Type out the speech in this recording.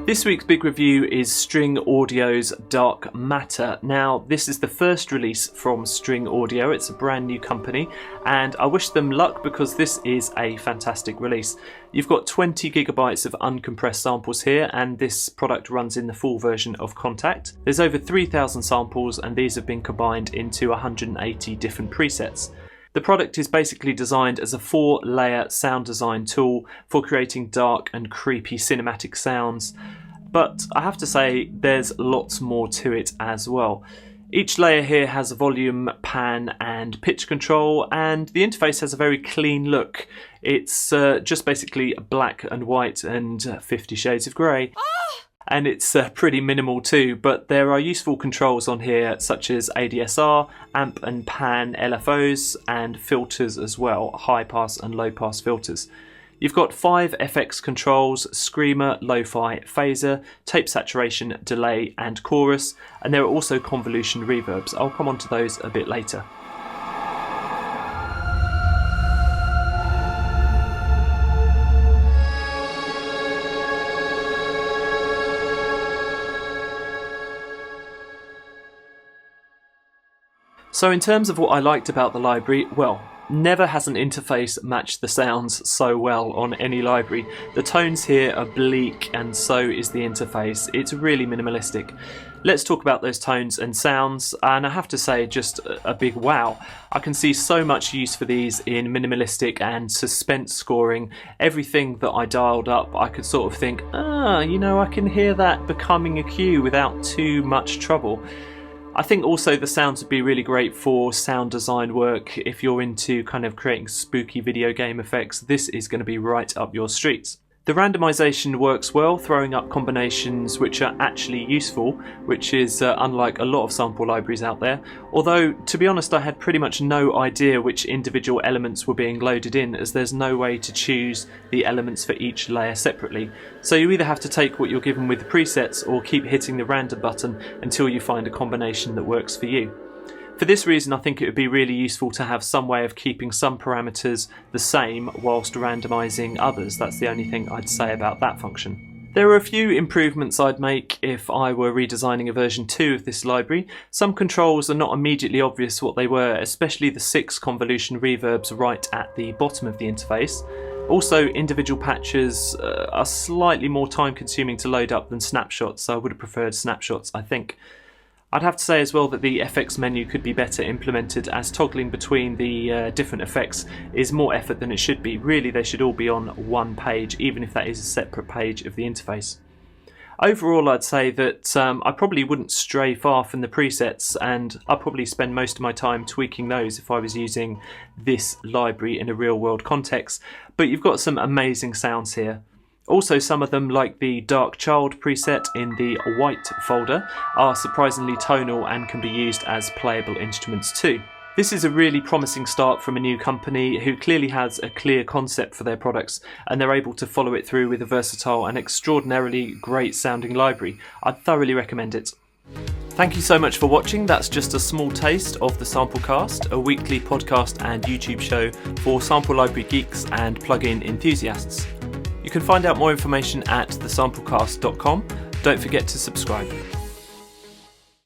This week's big review is String Audio's Dark Matter. Now, this is the first release from String Audio. It's a brand new company, and I wish them luck because this is a fantastic release. You've got 20 gigabytes of uncompressed samples here, and this product runs in the full version of Contact. There's over 3,000 samples, and these have been combined into 180 different presets. The product is basically designed as a 4-layer sound design tool for creating dark and creepy cinematic sounds, but I have to say there's lots more to it as well. Each layer here has a volume, pan and pitch control, and the interface has a very clean look. It's just basically black and white and 50 shades of grey. And it's pretty minimal too, but there are useful controls on here such as ADSR, amp and pan LFOs, and filters as well, high pass and low pass filters. You've got 5 FX controls: screamer, lo-fi, phaser, tape saturation, delay and chorus, and there are also convolution reverbs. I'll come on to those a bit later. So in terms of what I liked about the library, well, never has an interface matched the sounds so well on any library. The tones here are bleak and so is the interface. It's really minimalistic. Let's talk about those tones and sounds, and I have to say just a big wow. I can see so much use for these in minimalistic and suspense scoring. Everything that I dialed up, I could sort of think, I can hear that becoming a cue without too much trouble. I think also the sounds would be really great for sound design work. If you're into kind of creating spooky video game effects, this is going to be right up your street. The randomization works well, throwing up combinations which are actually useful, which is unlike a lot of sample libraries out there. Although, to be honest, I had pretty much no idea which individual elements were being loaded in, as there's no way to choose the elements for each layer separately. So you either have to take what you're given with the presets or keep hitting the random button until you find a combination that works for you. For this reason, I think it would be really useful to have some way of keeping some parameters the same whilst randomizing others. That's the only thing I'd say about that function. There are a few improvements I'd make if I were redesigning a version 2 of this library. Some controls are not immediately obvious what they were, especially the 6 convolution reverbs right at the bottom of the interface. Also, individual patches are slightly more time consuming to load up than snapshots, so I would have preferred snapshots, I think. I'd have to say as well that the FX menu could be better implemented, as toggling between the different effects is more effort than it should be. Really, they should all be on one page, even if that is a separate page of the interface. Overall, I'd say that I probably wouldn't stray far from the presets, and I'd probably spend most of my time tweaking those if I was using this library in a real-world context. But you've got some amazing sounds here. Also, some of them, like the Dark Child preset in the white folder, are surprisingly tonal and can be used as playable instruments too. This is a really promising start from a new company who clearly has a clear concept for their products, and they're able to follow it through with a versatile and extraordinarily great sounding library. I'd thoroughly recommend it. Thank you so much for watching. That's just a small taste of the Samplecast, a weekly podcast and YouTube show for sample library geeks and plugin enthusiasts. You can find out more information at thesamplecast.com. Don't forget to subscribe.